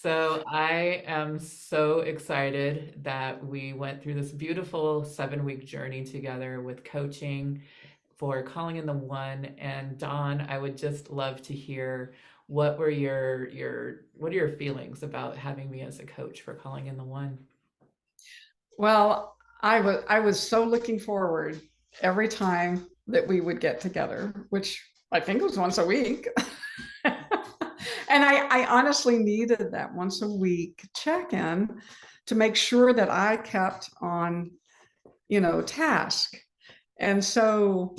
So I am so excited that we went through this beautiful 7-week journey together with coaching for Calling in the One. And Dawn, I would just love to hear what were what are your feelings about having me as a coach for Calling in the One? Well, I was so looking forward every time that we would get together, which I think was once a week. And I honestly needed that once a week check-in to make sure that I kept on, task. And so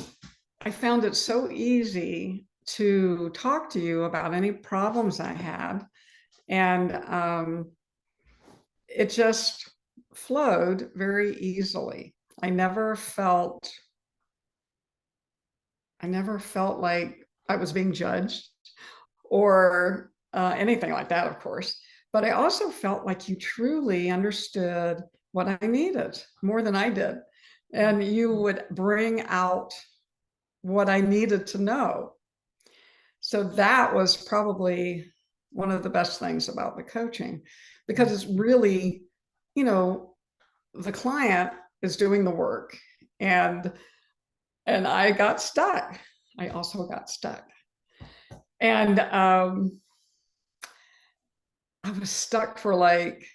I found it so easy to talk to you about any problems I had. And it just flowed very easily. I never felt I never felt like I was being judged or anything like that, of course. But I also felt like you truly understood what I needed more than I did. And you would bring out what I needed to know. So that was probably one of the best things about the coaching because it's really, you know, the client is doing the work and I got stuck. I also got stuck. And I was stuck for like,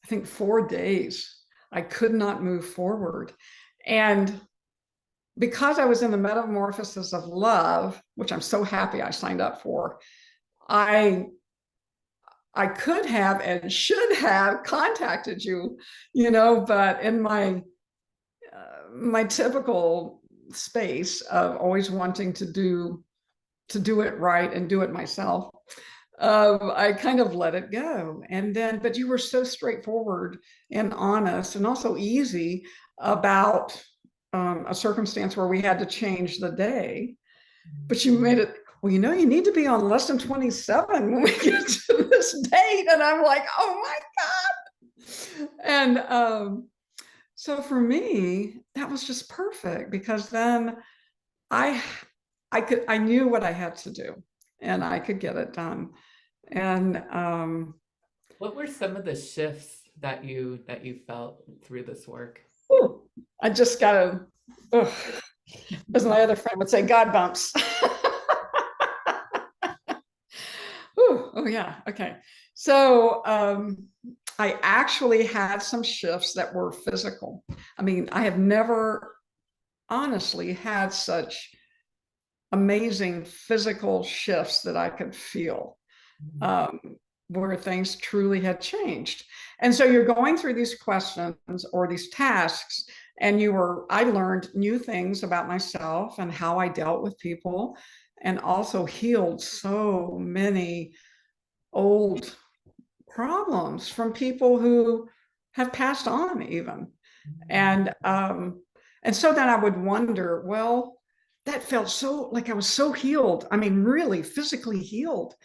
I think 4 days. I could not move forward. And because I was in the Metamorphosis of Love, which I'm so happy I signed up for, I I could have and should have contacted you, but in my typical space of always wanting to do it right and do it myself, I kind of let it go. And then, but you were so straightforward and honest and also easy about a circumstance where we had to change the day. But you made it, well, you need to be on lesson 27 when we get to this date. And I'm like, oh my God. And so for me, that was just perfect because then I I knew what I had to do and I could get it done. And What were some of the shifts that you felt through this work? whew, I just got to, as my other friend would say, God bumps. Whew, oh yeah, okay. So I actually had some shifts that were physical. I mean, I have never honestly had such amazing physical shifts that I could feel. Um, where things truly had changed. And so you're going through these questions or these tasks, and I learned new things about myself and how I dealt with people, and also healed so many old problems from people who have passed on even. And so then I would wonder, well, that felt so like I was so healed. I mean, really physically healed.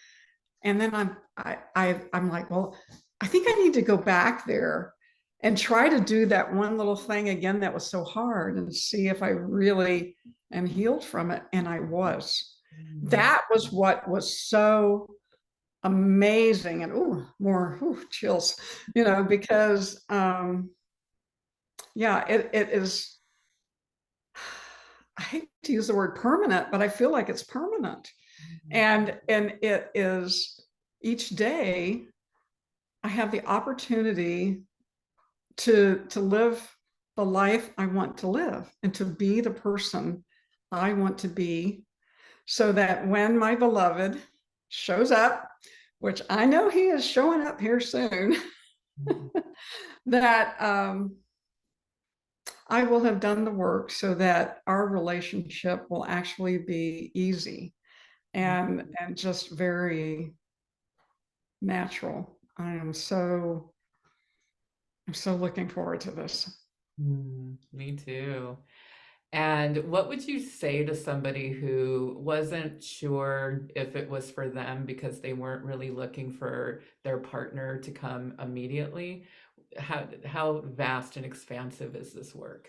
And then I'm like, well, I think I need to go back there and try to do that one little thing again that was so hard and see if I really am healed from it. And I was. That was what was so amazing. And more chills, because yeah, it is. I hate to use the word permanent, but I feel like it's permanent. And it is each day I have the opportunity to live the life I want to live and to be the person I want to be, so that when my beloved shows up, which I know he is showing up here soon, that I will have done the work so that our relationship will actually be easy and just very natural. I'm so looking forward to this. Me too. And what would you say to somebody who wasn't sure if it was for them because they weren't really looking for their partner to come immediately? How vast and expansive is this work?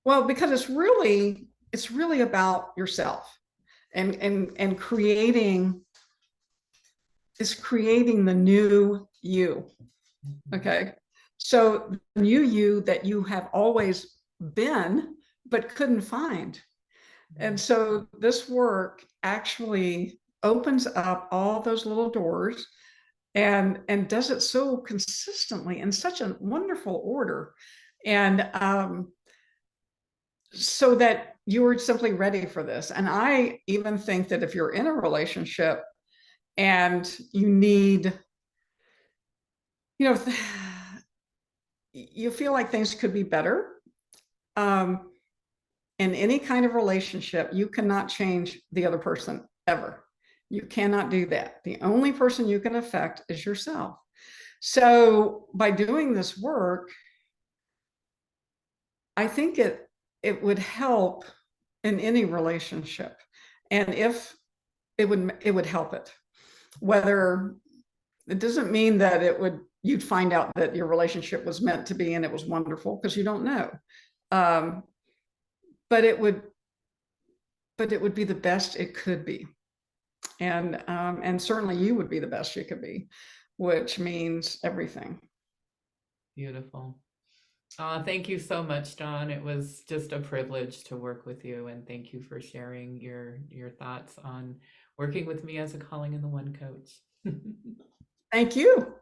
Well, because it's really about yourself and creating is creating the new you. Okay. So the new you that you have always been, but couldn't find. And so this work actually opens up all those little doors and does it so consistently in such a wonderful order. And so that you're simply ready for this. And I even think that if you're in a relationship and you need, you know, you feel like things could be better, um, in any kind of relationship, you cannot change the other person ever. You cannot do that. The only person you can affect is yourself. So by doing this work, I think it would help in any relationship. And if it would help it. Whether it doesn't mean that you'd find out that your relationship was meant to be and it was wonderful, because you don't know. Um, but it would be the best it could be. And certainly you would be the best you could be, which means everything. Beautiful. Thank you so much, Dawn. It was just a privilege to work with you, and thank you for sharing your thoughts on working with me as a Calling in the One coach. Thank you.